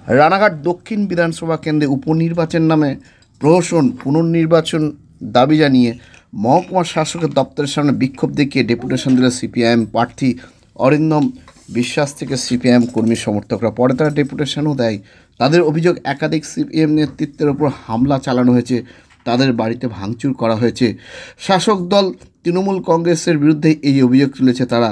রানাঘাট দক্ষিণ বিধানসভা কেন্দ্রে উপনির্বাচন নামে প্রহসন পুনর্নির্বাচন দাবি জানিয়ে মহকুমা শাসকের দপ্তরের সামনে বিক্ষোভ দেখিয়ে ডেপুটেশন দিল সিপিআইএম প্রার্থী অরিন্দম বিশ্বাস থেকে সিপিআইএম কর্মী সমর্থকরা। পরে তারা ডেপুটেশনও দেয়। তাদের অভিযোগ, একাধিক সিপিএম নেতৃত্বের ওপর হামলা চালানো হয়েছে, তাদের বাড়িতে ভাঙচুর করা হয়েছে। শাসক দল তৃণমূল কংগ্রেসের বিরুদ্ধে এই অভিযোগ তুলেছে তারা।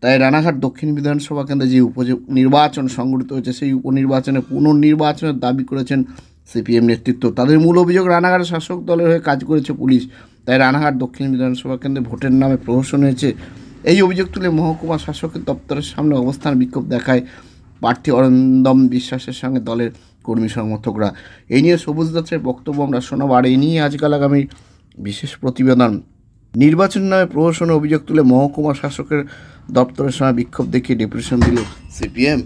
তাই রানাঘাট দক্ষিণ বিধানসভা কেন্দ্রে যে উপনির্বাচন সংগঠিত হয়েছে সেই উপনির্বাচনে পুনর্নির্বাচনের দাবি করেছেন সিপিএম নেতৃত্ব। তাদের মূল অভিযোগ, রানাঘাট শাসক দলের হয়ে কাজ করেছে পুলিশ, তাই রানাঘাট দক্ষিণ বিধানসভা কেন্দ্রে ভোটের নামে প্রহসন হয়েছে। এই অভিযোগ তুলে মহকুমা শাসকের দপ্তরের সামনে অবস্থান বিক্ষোভ দেখায় প্রার্থী অরিন্দম বিশ্বাসের সঙ্গে দলের কর্মী সমর্থকরা। এই নিয়ে সবুজ দাসের বক্তব্য আমরা শোনাব, আর এই নিয়ে আজকাল আগামী বিশেষ প্রতিবেদন। নির্বাচন নামে প্রহসনের অভিযোগ তুলে মহকুমা শাসকের দপ্তরের সময় বিক্ষোভ দেখিয়ে ডেপুটেশন দিল সিপিএম।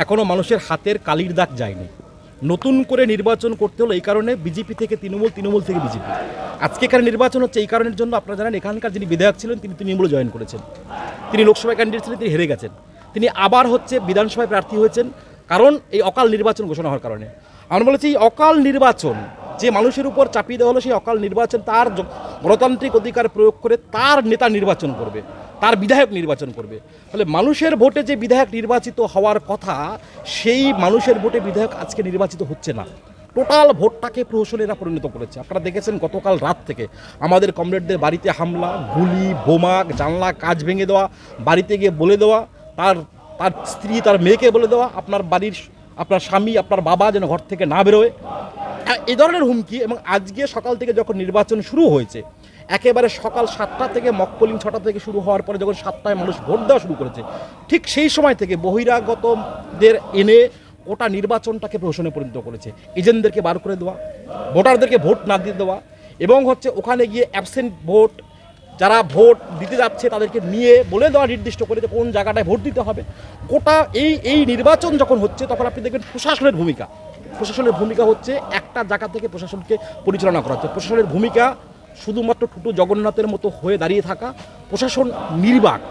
এখনও মানুষের হাতের কালির দাগ যায়নি। নতুন করে নির্বাচন করতে হলো এই কারণে বিজেপি থেকে তৃণমূল, তৃণমূল থেকে বিজেপি। আজকে এখানে নির্বাচন হচ্ছে এই কারণের জন্য, আপনারা জানেন এখানকার যিনি বিধায়ক ছিলেন তিনি তৃণমূলে জয়েন করেছেন, তিনি লোকসভায় ক্যান্ডিডেট ছিলেন, তিনি হেরে গেছেন, তিনি আবার বিধানসভায় প্রার্থী হয়েছেন কারণ এই অকাল নির্বাচন ঘোষণা হওয়ার কারণে। আমরা বলেছি এই অকাল নির্বাচন যে মানুষের উপর চাপিয়ে দেওয়া হলো, সেই অকাল নির্বাচন তার গণতান্ত্রিক অধিকার প্রয়োগ করে তার নেতা নির্বাচন করবে, তার বিধায়ক নির্বাচন করবে। ফলে মানুষের ভোটে যে বিধায়ক নির্বাচিত হওয়ার কথা, সেই মানুষের ভোটে বিধায়ক আজকে নির্বাচিত হচ্ছে না। টোটাল ভোটটাকে প্রহসনেরা পরিণত করেছে। আপনারা দেখেছেন গতকাল রাত থেকে আমাদের কমরেডদের বাড়িতে হামলা, গুলি, বোমা, জানলা কাঁচ ভেঙে দেওয়া, বাড়িতে গিয়ে বলে দেওয়া, তার স্ত্রী তার মেয়েকে বলে দেওয়া আপনার বাড়ির আপনার স্বামী আপনার বাবা যেন ঘর থেকে না বেরোয়, এই ধরনের হুমকি। এবং আজকে সকাল থেকে যখন নির্বাচন শুরু হয়েছে, একেবারে সকাল 7টা থেকে মক পোলিং 6টা থেকে শুরু হওয়ার পরে যখন 7টায় মানুষ ভোট দেওয়া শুরু করেছে, ঠিক সেই সময় থেকে বহিরাগতদের এনে গোটা নির্বাচনটাকে প্রহসনে পরিণত করেছে। এজেন্টদেরকে বার করে দেওয়া, ভোটারদেরকে ভোট না দিয়ে দেওয়া, এবং ওখানে গিয়ে অ্যাবসেন্ট ভোট যারা ভোট দিতে যাচ্ছে তাদেরকে নিয়ে বলে দেওয়া নির্দিষ্ট করে যে কোন জায়গাটায় ভোট দিতে হবে। গোটা এই নির্বাচন যখন হচ্ছে তখন আপনি দেখবেন প্রশাসনের ভূমিকা হচ্ছে একটা জায়গা থেকে প্রশাসনকে পরিচালনা করা হচ্ছে। প্রশাসনের ভূমিকা শুধুমাত্র টুটু জগন্নাথের মতো হয়ে দাঁড়িয়ে থাকা। প্রশাসন নির্বাক,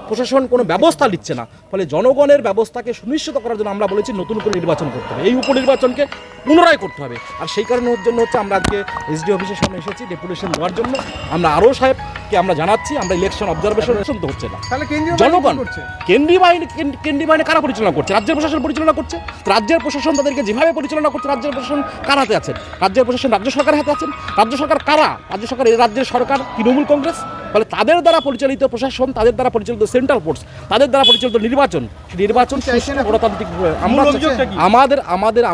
প্রশাসন কোনো ব্যবস্থা নিচ্ছে না। ফলে জনগণের ব্যবস্থাকে সুনিশ্চিত করার জন্য আমরা বলেছি নতুন করে নির্বাচন করতে হবে, এই উপনির্বাচনকে পুনরায় করতে হবে। আর সেই কারণের জন্য আমরা আজকে এসডি অফিসের সামনে এসেছি ডেপুটেশন দেওয়ার জন্য। আমরা আরও সাহেবকে আমরা জানাচ্ছি আমরা ইলেকশন অবজারভেশন তো হচ্ছে না। জনগণ কেন্দ্রীয় বাহিনী কারা পরিচালনা করছে? রাজ্যের প্রশাসন পরিচালনা করছে। রাজ্যের প্রশাসন তাদেরকে যেভাবে পরিচালনা করছে, রাজ্যের প্রশাসন কার হাতে আছেন? রাজ্যের প্রশাসন রাজ্য সরকারের হাতে আছেন। রাজ্য সরকার কারা? রাজ্য সরকার এই রাজ্যের সরকার তৃণমূল কংগ্রেস। ফলে তাদের দ্বারা পরিচালিত প্রশাসন, তাদের দ্বারা পরিচালিত সেন্ট্রাল ফোর্স, তাদের দ্বারা পরিচালিত নির্বাচন গণতান্ত্রিক।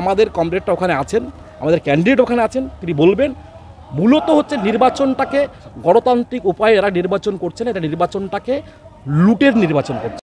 আমাদের কমরেডটা ওখানে আছেন, আমাদের ক্যান্ডিডেট ওখানে আছেন, তিনি বলবেন মূলত নির্বাচনটাকে গণতান্ত্রিক উপায়ে এরা নির্বাচন করছে না, এটা নির্বাচনটাকে লুটের নির্বাচন করছে।